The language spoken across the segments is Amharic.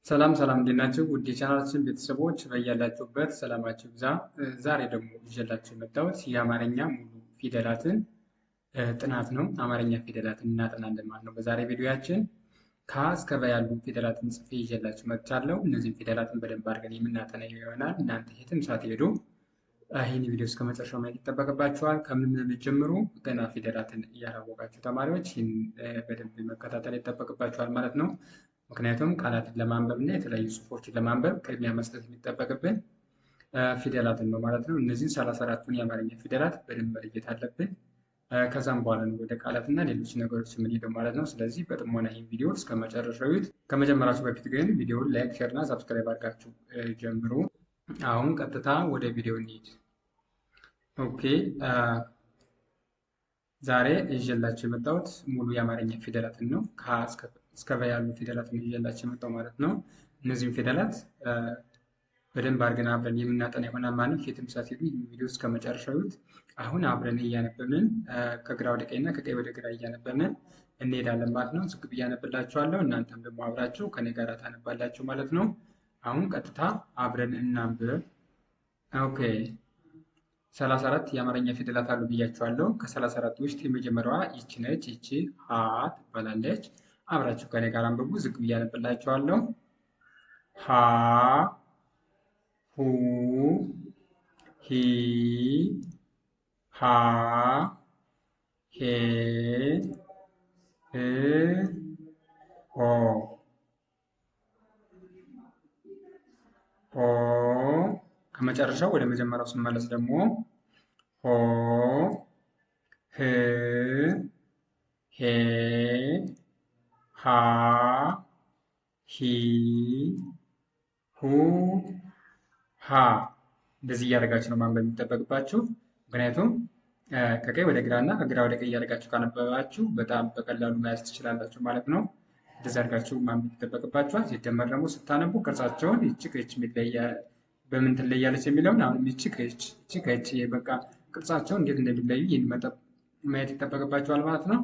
ሰላም ሰላም እንዴት ናችሁ? ውድ የቻናላችን ቤተሰቦች በያላችሁበት ሰላማችሁ ይብዛ። ዛሬ ደግሞ ይዤላችሁ የመጣሁት የአማርኛ ሙሉ ፊደላትን ጥናት ነው። አማርኛ ፊደላትን እናጠናለን ማለት ነው። በዛሬ ቪዲዮያችን ከ እስከ ቨ ያሉ ፊደላትን ጽፌ ይዤላችሁ መጥቻለሁ። እነዚህም ፊደላትን በደንብ አድርገን የምናጠና ይሆናል። እናንተ የትም ሳትሄዱ ይህን ቪዲዮ እስከ መጨረሻው ማየት ይጠበቅባችኋል። ከምንም የምትጀምሩ ገና ፊደላትን እያላወቃችሁ ተማሪዎች ይህን በደንብ መከታተል ይጠበቅባችኋል ማለት ነው። ምክንያቱም ቃላትን ለማንበብ እና የተለያዩ ጽሁፎችን ለማንበብ ቅድሚያ መስጠት የሚጠበቅብን ፊደላትን ነው ማለት ነው። እነዚህን 34ቱን የአማርኛ ፊደላት በደንብ መለየት አለብን። ከዛም በኋላ ነው ወደ ቃላትና ሌሎች ነገሮች የምንሄደው ማለት ነው። ስለዚህ በጥሞና ይህን ቪዲዮ እስከ መጨረሻው እዩት። ከመጀመራችሁ በፊት ግን ቪዲዮውን ላይክ፣ ሼር እና ሰብስክራይብ አድርጋችሁ ጀምሩ። አሁን ቀጥታ ወደ ቪዲዮ እንሂድ። ኦኬ ዛሬ ይዤላችሁ የመጣሁት ሙሉ የአማርኛ ፊደላትን ነው። ከ እስከ ቨ ያሉ ፊደላትን ይዤላችሁ የመጣው ማለት ነው። እነዚህም ፊደላት በደንብ አድርገን አብረን የምናጠና ይሆናል ማለት ነው። የትም ሳትሄዱ ይህን ቪዲዮ እስከ መጨረሻው እዩት። አሁን አብረን እያነበብን ከግራ ወደ ቀኝ እና ከቀኝ ወደ ግራ እያነበብን እንሄዳለን ማለት ነው። ዝግ ብዬ አነብላችኋለሁ። እናንተም ደግሞ አብራችሁ ከኔ ጋር ታነባላችሁ ማለት ነው። አሁን ቀጥታ አብረን እናንብብ። ኦኬ 34 የአማርኛ ፊደላት አሉ ብያችኋለሁ። ከ34 ውስጥ የመጀመሪያዋ ይቺ ነች። ይቺ ሀ ትባላለች። አብራችሁ ከኔ ጋር አንብቡ። ዝቅ ብዬ አነብላችኋለሁ። ሀ ሁ ሂ ሃ ሄ ህ ሆ ሆ ከመጨረሻው ወደ መጀመሪያው ስንመለስ ደግሞ ሆ ህ ሄ ሃ ሂ ሁ ሃ እንደዚህ እያደረጋችሁ ነው ማንበብ የሚጠበቅባችሁ። ምክንያቱም ከቀኝ ወደ ግራ እና ከግራ ወደ ቀኝ እያደረጋችሁ ካነበባችሁ በጣም በቀላሉ መያዝ ትችላላችሁ ማለት ነው። እንደዚህ አድርጋችሁ ማንበብ ይጠበቅባችኋል። ሲጀመር ደግሞ ስታነቡ ቅርጻቸውን ይቺ ከይቺ በምን ትለያለች የሚለውን አሁንም ይቺ ከይቺ በቃ ቅርጻቸውን እንዴት እንደሚለዩ ይህን ማየት ይጠበቅባችኋል ማለት ነው።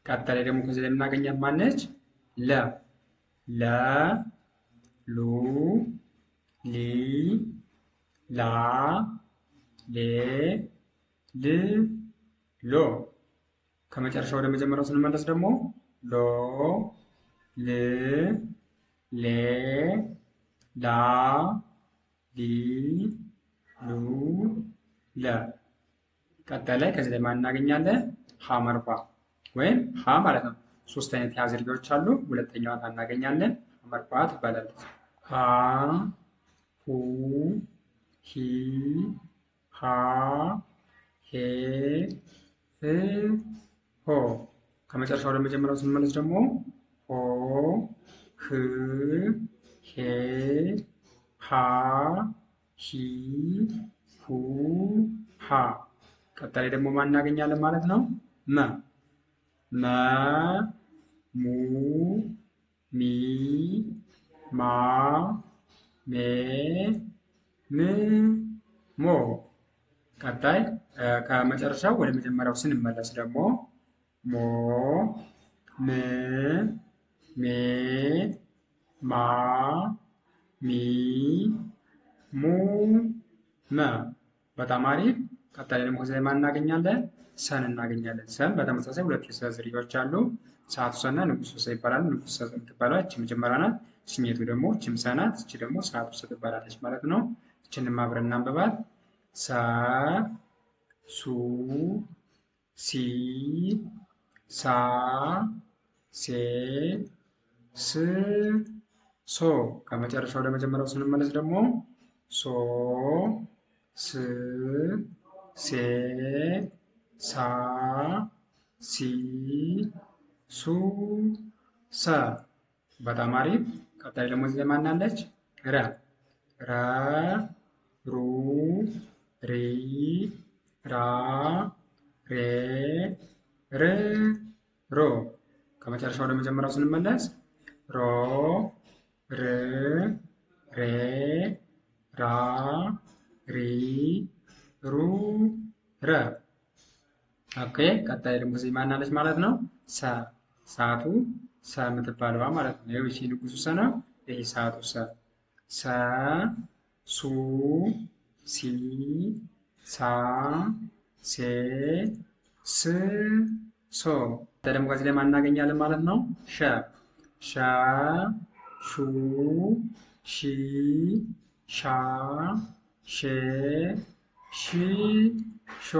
ቀጣይ ደግሞ ከዚህ ላይ የምናገኛት ማነች? ለ ለ ሉ ሊ ላ ሌ ል ሎ ከመጨረሻ ወደ መጀመሪያው ስንመለስ ደግሞ ሎ ል ሌ ላ ሊ ሉ ለ ቀጣይ ላይ ከዚህ ላይ ማን እናገኛለን? ሀ መርኳ ወይም ሀ ማለት ነው። ሶስት አይነት የሀ ዝርያዎች አሉ። ሁለተኛዋን እናገኛለን። ሀ መርኳ ትባላለች። ሀ ሁ ሂ ሃ ሄ ህ ሆ ከመጨረሻው ወደ መጀመሪያው ስንመለስ ደግሞ ሆ ህ ሄ ሃ ሂ ሁ ሃ ቀጣይ ደግሞ ማን እናገኛለን ማለት ነው? መ መ ሙ ሚ ማ ሜ ም ሞ ቀጣይ ከመጨረሻው ወደ መጀመሪያው ስንመለስ ደግሞ ሞ ም ሜ ማ ሚ ሙ መ በጣም አሪፍ። ቀጣይ ደግሞ ከዚህ ላይ ማን እናገኛለን? ሰን እናገኛለን። ሰን በተመሳሳይ ሁለት የሰ ዝርያዎች አሉ። ሰዓቱ ሰና ንጉሱ ሰ ይባላል። ንጉሱ ሰ የምትባለው እቺ መጀመሪያ ናት። ስሜቱ ደግሞ እቺም ሰ ናት። እቺ ደግሞ ሰዓቱ ሰ ትባላለች ማለት ነው። እቺንም አብረን እናንብባት። ሰ ሱ ሲ ሳ ሴ ስ ሶ ከመጨረሻው ወደ መጀመሪያው ስንመለስ ደግሞ ሶ ስ ሴ ሳ ሲ ሱ ሰ በጣም አሪፍ። ቀጣይ ደግሞ እዚህ ማን አለች? ረ ረ ሩ ሪ ራ ሬ ር ሮ ከመጨረሻው ወደ መጀመሪያው ስንመለስ ሮ ር ሬ ራ ሪ ሩ ረ ኦኬ። ቀጣይ ደግሞ እዚህ ማን አለች ማለት ነው? ሰ ሰዓቱ ሰ የምትባለዋ ማለት ነው። ይኸው እቺ ንጉሱ ሰ ነው። በሂሳቱ ሰ ሰ ሱ ሲ ሳ ሴ ስ ሶ ደግሞ ከዚህ ላይ ማናገኛለን ማለት ነው። ሸ ሸ ሹ ሺ ሻ ሼ ሺ ሾ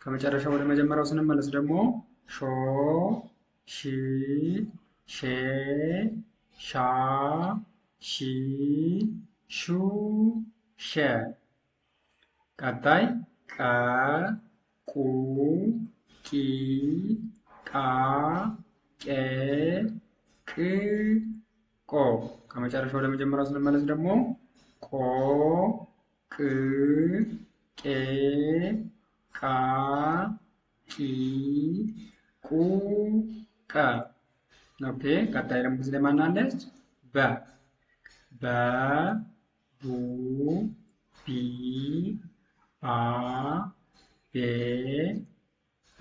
ከመጨረሻው ወደ መጀመሪያው ስንመለስ ደግሞ ሾ ሺ ሼ ሻ ሺ ሹ ሸ ቀጣይ ቀ ቁ ቂ ቃ ቄ ቅ ቆ ከመጨረሻው ወደ መጀመሪያው ስንመለስ ደግሞ ቆ ቅ ቄ ቃ ቂ ቁ ቀ ኦኬ። ቀጣይ ደግሞ እዚህ ላይ ማን አለች? በ በ ቡ ቢ ባ ቤ ብ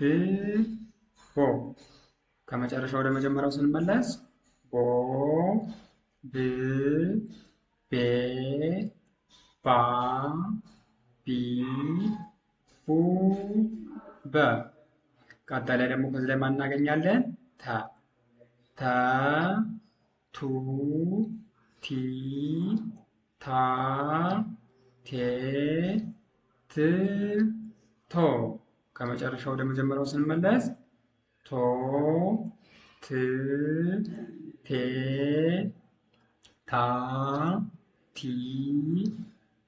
ቦ ከመጨረሻው ወደ መጀመሪያው ስንመለስ ቦ ብ ቤ ባ ቢ ቡ በ ቀጣይ ላይ ደግሞ ከዚህ ላይ ማን እናገኛለን? ተ ተ ቱ ቲ ታ ቴ ት ቶ ከመጨረሻው ወደ መጀመሪያው ስንመለስ ቶ ት ቴ ታ ቲ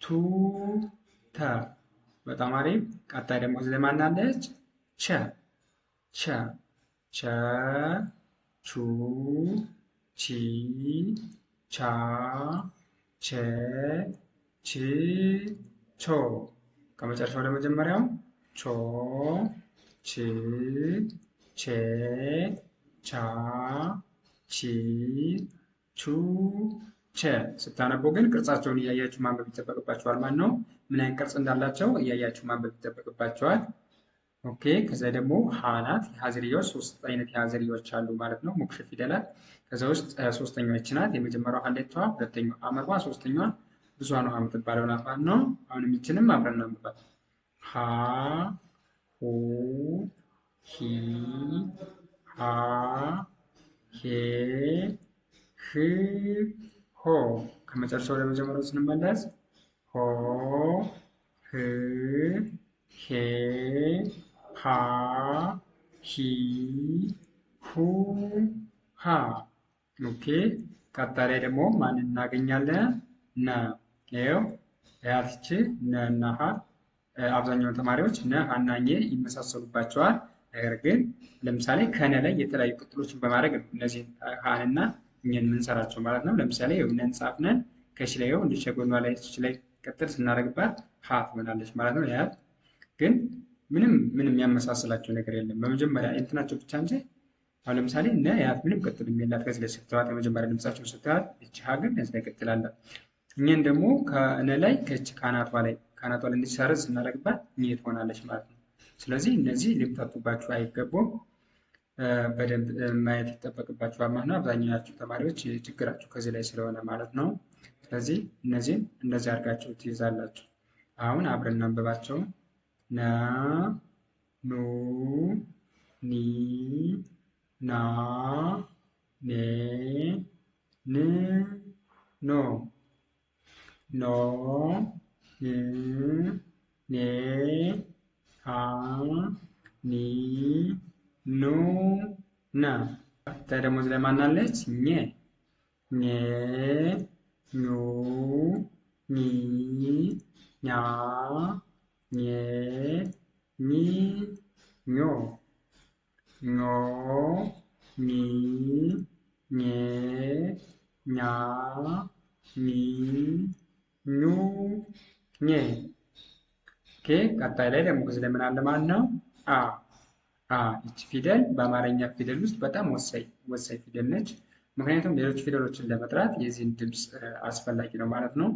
ቱ ተ በጣም አሪፍ። ቀጣይ ደግሞ እዚህ ላይ ማን አለች? ቸ ቸ ቸ ቹ ቺ ቻ ቸ ቺ ቾ ከመጨረሻው ወደ መጀመሪያው ቾ ቺ ቼ ቻ ቺ ቹ ቸ ስታነቡ ግን ቅርጻቸውን እያያችሁ ማንበብ ይጠበቅባችኋል ማለት ነው። ምን አይነት ቅርጽ እንዳላቸው እያያችሁ ማንበብ ይጠበቅባችኋል። ኦኬ። ከዛ ደግሞ ሀ ናት። የሀ ዝርያዎች 3 አይነት የሀ ዝርያዎች አሉ ማለት ነው። ሞክሽ ፊደላት ከዛ ውስጥ ሶስተኛዋ ይህች ናት። የመጀመሪያው ሀሌታዋ፣ ሁለተኛው አመርዋ፣ ሶስተኛዋ ብዙኃን ውሃ የምትባለው ናት ማለት ነው። አሁንም ይችንም አብረን እናንብባት። ሀ ሁ ሂ ሃ ሄ ህ ሆ ከመጨረሻው ወደ መጀመሪያው ስንመለስ ሆ ህ ሄ ሃ ሂ ሁ ሃ ኦኬ። ቀጣይ ላይ ደግሞ ማን እናገኛለን? ነ ይኸው ያትች ነ እና ሀ አብዛኛውን ተማሪዎች ነ ሀና ኘ ይመሳሰሉባቸዋል። ነገር ግን ለምሳሌ ከነ ላይ የተለያዩ ቅጥሎችን በማድረግ ነው እነዚህ ሀንና እኛን የምንሰራቸው ማለት ነው። ለምሳሌ ነን ጻፍነን ከሽ ላይ እንደ ሸጎኗ ላይ ላይ ቅጥል ስናደርግባት ሀ ትሆናለች ማለት ነው። ያት ግን ምንም የሚያመሳስላቸው ነገር የለም። በመጀመሪያ እንትናቸው ብቻ እንጂ አሁን ለምሳሌ ነ ያት ምንም ቅጥል የላት ከዚህ ላይ ስትዋት የመጀመሪያ ድምጻቸው ስትዋት እቺ ሀ ግን እዚህ ላይ ቅጥላላት። እኛን ደግሞ ከነ ላይ ከእቺ ካናቷ ላይ እንዲሰርዝ ስናደርግባት ኘ ትሆናለች ማለት ነው። ስለዚህ እነዚህ ሊምታቱባችሁ አይገቡም። በደንብ ማየት ይጠበቅባችኋል ማለት ነው። አብዛኛዎቹ ተማሪዎች ችግራችሁ ከዚህ ላይ ስለሆነ ማለት ነው። ስለዚህ እነዚህን እንደዚህ አድርጋችሁ ትይዛላችሁ። አሁን አብረን እናንብባቸው። ነ ኑ ኒ ና ኔ ን ኖ ኖ ን ኔ ሀ ኒ ኑ ና ደግሞ እዚህ ላይ ማን አለች? ኘ ኘ ኙ ኚ ኛ ኘ ኚ ኞ ኞ ኚ ኘ ኛ ኚ ኙ ኘ ኦኬ። ቀጣይ ላይ ደግሞ እዚህ ላይ ምን አለ ማለት ነው? አ ይቺ ፊደል በአማርኛ ፊደል ውስጥ በጣም ወሳኝ ፊደል ነች። ምክንያቱም ሌሎች ፊደሎችን ለመጥራት የዚህን ድምፅ አስፈላጊ ነው ማለት ነው።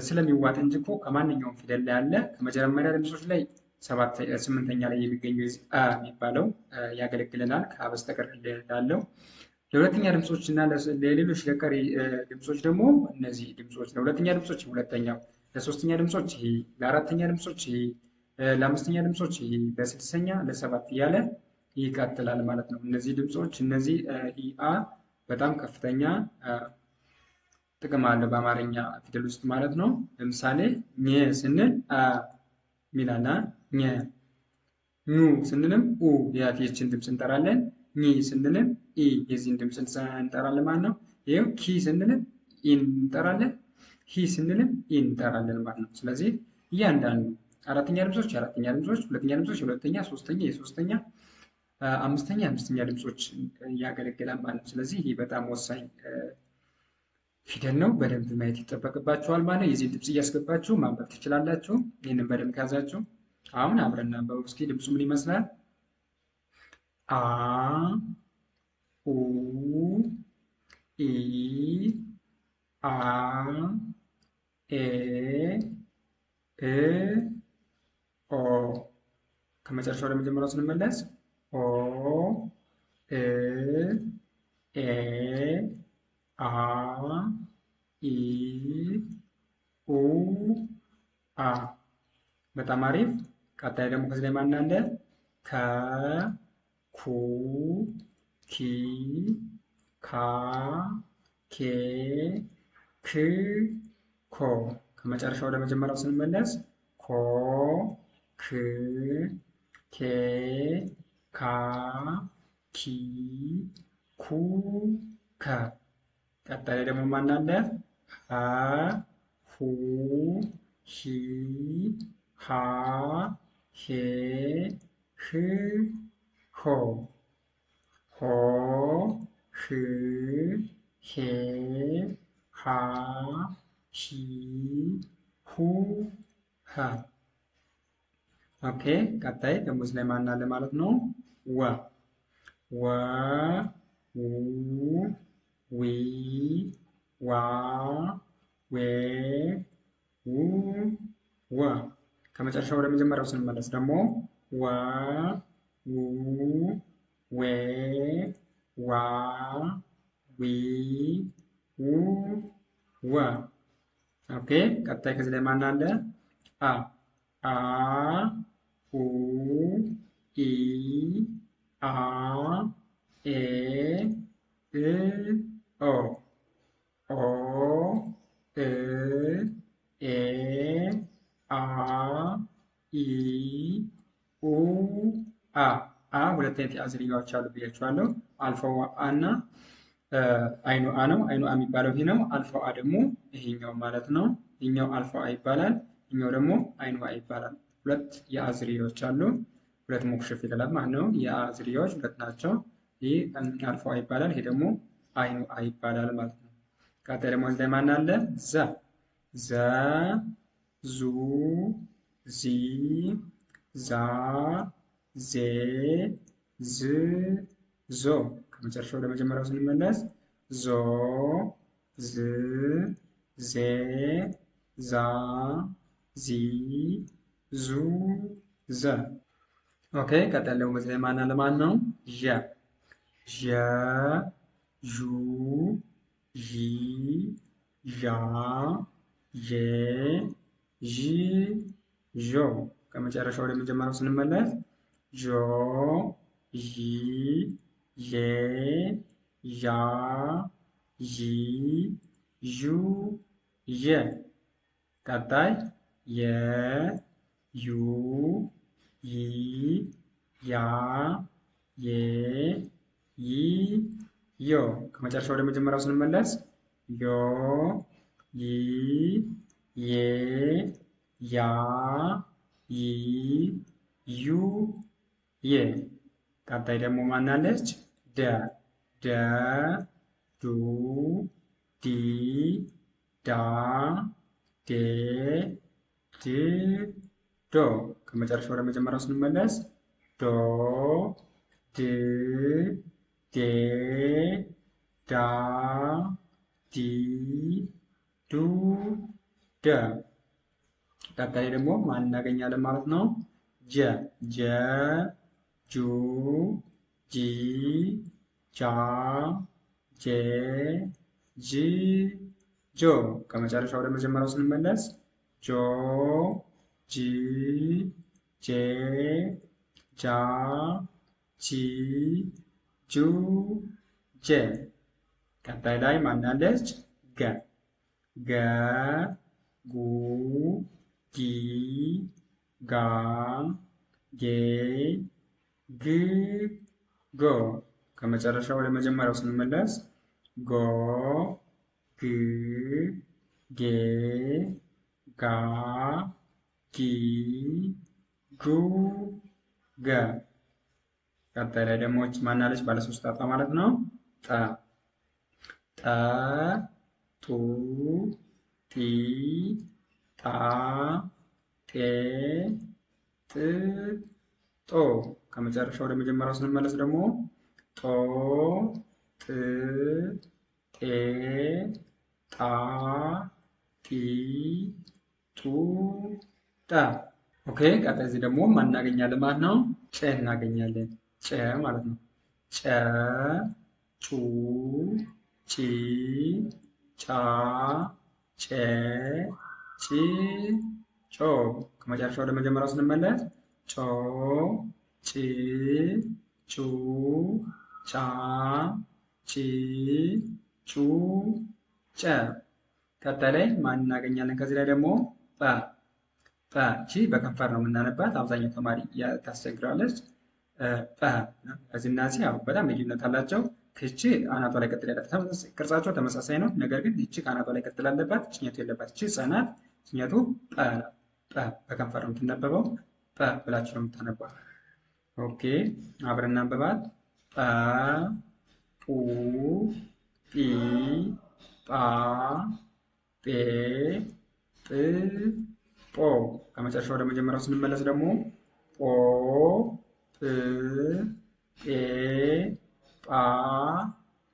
ስለሚዋጥ እንጂ እኮ ከማንኛውም ፊደል ላይ አለ። ከመጀመሪያ ድምፆች ላይ 8ኛ ላይ የሚገኘው አ የሚባለው ያገለግለናል ከበስተቀር ላለው። ለሁለተኛ ድምጾች እና ለሌሎች ለቀሪ ድምጾች ደግሞ እነዚህ ድምጾች ለሁለተኛ ድምጾች ሁለተኛው፣ ለሶስተኛ ድምጾች ይሄ፣ ለአራተኛ ድምጾች ይሄ፣ ለአምስተኛ ድምጾች ይሄ፣ ለስድስተኛ ለሰባት እያለ ይቀጥላል ማለት ነው። እነዚህ ድምጾች እነዚህ ኢአ በጣም ከፍተኛ ጥቅም አለው በአማርኛ ፊደል ውስጥ ማለት ነው። ለምሳሌ ኘ ስንል አ ሚላና ኘ፣ ኙ ስንልም ኡ የችን ድምፅ እንጠራለን። ኝ ስንልም ኢ የዚህን ድምፅ እንጠራለን ማለት ነው። ይኸው ኪ ስንልም ኢን እንጠራለን፣ ሂ ስንልም ኢን እንጠራለን ማለት ነው። ስለዚህ እያንዳንዱ አራተኛ ድምጾች የአራተኛ ድምጾች፣ ሁለተኛ ድምጾች የሁለተኛ፣ ሶስተኛ የሶስተኛ፣ አምስተኛ የአምስተኛ ድምጾች ያገለግላል ማለት ነው። ስለዚህ ይህ በጣም ወሳኝ ፊደል ነው። በደንብ ማየት ይጠበቅባችኋል ማለት ነው። የዚህን ድምፅ እያስገባችሁ ማንበብ ትችላላችሁ። ይህንን በደንብ ከያዛችሁ አሁን አብረን እናንበው እስኪ። ድምፁ ምን ይመስላል? አ ኡ ኢ አ ኤ እ ኦ። ከመጨረሻው ወደ መጀመሪያው ስንመለስ ኦ እ ኤ አ ኢ ኡ አ። በጣም አሪፍ። ቀጣይ ደግሞ ከዚህ ላይ ማን አለ? ከ ኩ ኪ ካ ኬ ክ ኮ። ከመጨረሻው ወደ መጀመሪያው ስንመለስ ኮ ክ ኬ ካ ኪ ኩ ከ። ቀጣይ ላይ ደግሞ ማን አለ? ሀ ሁ ሂ ሃ ሄ ህ ሆ ሆ ህ ሄ ሃ ሂ ሁ ሀ። ኦኬ። ቀጣይ ደግሞ እዚህ ላይ ማን አለ ማለት ነው? ወ ወ ው ዊ ዋ ዌ ው ወ። ከመጨረሻው ወደ መጀመሪያው ስንመለስ ደግሞ ወ ው ዌ ዋ ዊ ው ወ። ኦኬ። ቀጣይ ከዚህ ላይ ማን አለ? አ አ ኡ ኢ አ ኤ እ ኦ ኦ እ ኤ አ ኢ ኡ አ። ሁለት አይነት የአ ዝርያዎች አሉ ብያቸዋለሁ። አልፋው አ እና አይኑ አ ነው። አይኑ አ የሚባለው ይሄ ነው። አልፋው አ ደግሞ ይሄኛው ማለት ነው። ይሄኛው አልፋው አ ይባላል። ይሄኛው ደግሞ አይኑ አ ይባላል። ሁለት የአ ዝርያዎች አሉ። ሁለት ሞክሼ ፊደላት ማለት ነው። የአ ዝርያዎች ሁለት ናቸው። ይህ አልፋው አ ይባላል። ይሄ ደግሞ አይኑ አ ይባላል ማለት ነው። ቀጣይ ደግሞ እዚህ ላይ ማን አለ? ዘ ዘ ዙ ዚ ዛ ዜ ዝ ዞ። ከመጨረሻው ወደ መጀመሪያው ስንመለስ ዞ ዝ ዜ ዛ ዚ ዙ ዘ። ኦኬ። ቀጣይ ደግሞ እዚህ ላይ ማን አለ ማለት ነው? ዠ ዠ ዡ ዢ ዣ ዤ ዢ ዦ። ከመጨረሻው ወደ መጀመሪያው ስንመለስ ዦ ዢ ዤ ዣ ዢ ዡ ዠ። ቀጣይ የ ዩ ይ ያ ዬ ይ ዮ። ከመጨረሻው ወደ መጀመሪያው ስንመለስ ዮ ይ ዬ ያ ይ ዩ የ። ቀጣይ ደግሞ ማናለች? ደ ደ ዱ ዲ ዳ ዴ ድ ዶ። ከመጨረሻው ወደ መጀመሪያው ስንመለስ ዶ ድ ዴ ዳ ዲ ዱ ደ። ቀጣይ ደግሞ ማን እናገኛለን ማለት ነው? ጀ ጀ ጁ ጂ ጃ ጄ ጂ ጆ። ከመጨረሻ ወደ መጀመሪያው ስንመለስ ጆ ጂ ጄ ጃ ጂ ጁ ጄ። ቀጣይ ላይ ማናለች? ገ ገ ጉ ጊ ጋ ጌ ግ ጎ። ከመጨረሻ ወደ መጀመሪያው ስንመለስ ጎ ግ ጌ ጋ ጊ ጉ ገ። ቀጣይ ላይ ደግሞ ማናለች? ባለሶስት ጣጣ ማለት ነው። ጠ ጠ ጡ ጢ ጣ ጤ ጥ ጦ። ከመጨረሻ ወደ መጀመሪያው ስንመለስ ደግሞ ጦ ጥ ጤ ጣ ጢ ጡ ጠ። ኦኬ። ቀጣይ እዚህ ደግሞ ማን እናገኛለን ማለት ነው? ጨ እናገኛለን። ጨ ማለት ነው። ጨ ጩ ጪ ጫ ጨ ጭ ጮ። ከመጨረሻ ወደ መጀመሪያው ስንመለስ ጮ ጭ ጩ ጫ ጪ ጩ ጨ። ቀጣይ ላይ ማን እናገኛለን? ከዚህ ላይ ደግሞ ጠ ጠ። ቺ በከንፈር ነው የምናነባት። አብዛኛው ተማሪ ታስቸግራለች። ጠ እዚህ እና እዚህ ያው በጣም ልዩነት አላቸው። ይቺ አናቷ ላይ ቀጥል ያለባት ቅርጻቸው ተመሳሳይ ነው። ነገር ግን ይቺ ከአናቷ ላይ ቀጥል ያለባት ችኘቱ የለባት። ይቺ ጸናት ችኘቱ ጠ ጠ በከንፈር ነው የምትነበበው። ጠ ብላችሁ ነው የምታነባው። ኦኬ አብረን እናንብባት። ጠ ጡ ጲ ጳ ጴ ጵ ጶ። ከመጨረሻ ወደ መጀመሪያው ስንመለስ ደግሞ ጶ ጵ ጴ ጳ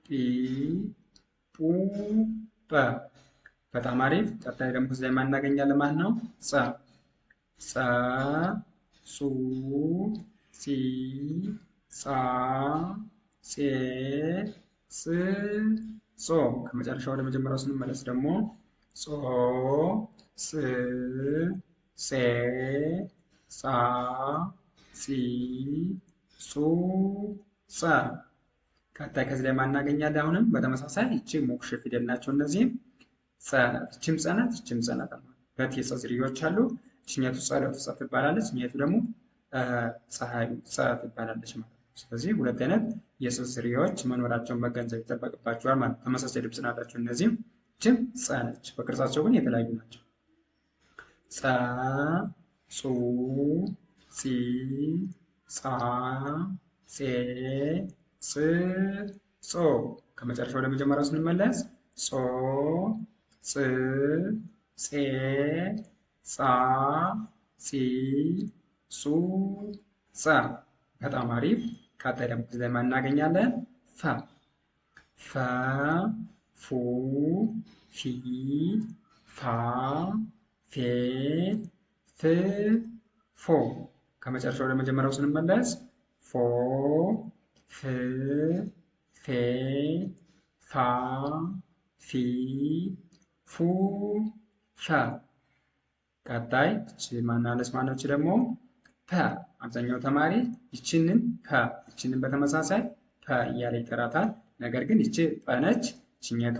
ጲ ጱ ጰ። በጣም አሪፍ። ቀጣይ ደግሞ ከዚህ ላይ ማን እናገኛለን ማለት ነው? ጸ ጸ ጹ ጺ ጻ ጼ ጽ ጾ። ከመጨረሻ ወደ መጀመሪያው ስንመለስ ደግሞ ጾ ጽ ጼ ጻ ጺ ጹ ጸ። ቀጣይ ከዚህ ላይ ማን እናገኛለን? አሁንም በተመሳሳይ ይቺ ሞክሽ ፊደል ናቸው። እነዚህም ጸ ናት። ይቺም ጸ ናት፣ ይቺም ጸ ናት። ሁለት የጸ ዝርያዎች አሉ። ይችኛቱ ጸሎቱ ጸ ትባላለች፣ ይችኛቱ ደግሞ ፀሐዩ ጸ ትባላለች ማለት ነው። ስለዚህ ሁለት አይነት የጸ ዝርያዎች መኖራቸውን መገንዘብ ይጠበቅባቸዋል ማለት ነው። ተመሳሳይ ድምፅ ናቸው እነዚህም። ይችም ጸ ነች፣ በቅርጻቸው ግን የተለያዩ ናቸው። ጸ ጹ ጺ ጻ ጼ ጽ ጾ። ከመጨረሻ ወደ መጀመሪያው ስንመለስ ጾ ጽ ጼ ጻ ጺ ጹ ጸ። በጣም አሪፍ። ቀጣይ ደግሞ ከዚህ ላይ ማን እናገኛለን? ፈ ፈ ፉ ፊ ፋ ፌ ፍ ፎ። ከመጨረሻ ወደ መጀመሪያው ስንመለስ ፎ ፍ ፌ ፋ ፊ ፉ ፈ። ቀጣይ ማናለች ማነች ደግሞ ፐ። አብዛኛው ተማሪ ይችንን ፐ ይችንን በተመሳሳይ ፐ እያለ ይጠራታል። ነገር ግን ይቺ ፐ ነች፣ ይችኛቱ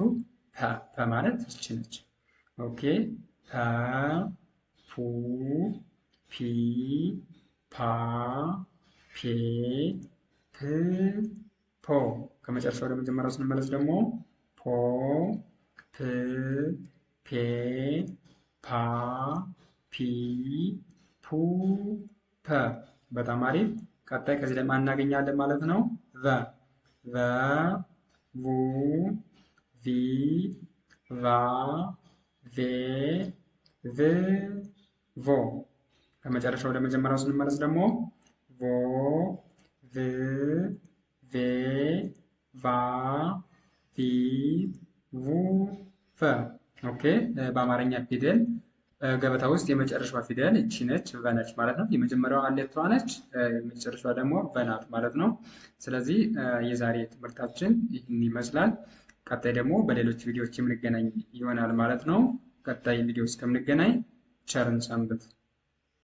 ፐ ፐ ማለት ይቺ ነች። ኦኬ ፐ ፑ ፒ ፓ ፔ ፕ ፖ። ከመጨረሻ ወደ መጀመሪያው ስንመለስ ደግሞ ፖ ፕ ፔ ፓ ፒ ፑ ፐ። በጣም አሪፍ። ቀጣይ ከዚህ ላይ ማን እናገኛለን ማለት ነው? ቨ ቨ ቡ ቪ ቫ ቬ ቭ ቮ። ከመጨረሻ ወደ መጀመሪያው ስንመለስ ደግሞ ቮ ቭ ቬ ቫ ቪ vu ፈ። ኦኬ በአማርኛ ፊደል ገበታ ውስጥ የመጨረሻዋ ፊደል እቺ ነች፣ ቨ ነች ማለት ነው። የመጀመሪያዋ ሌትሯ ነች፣ የመጨረሻዋ ደግሞ ቨ ናት ማለት ነው። ስለዚህ የዛሬ ትምህርታችን ይህን ይመስላል። ቀጣይ ደግሞ በሌሎች ቪዲዮዎች የምንገናኝ ይሆናል ማለት ነው። ቀጣይ ቪዲዮ እስከምንገናኝ ቸርን ሰንብት።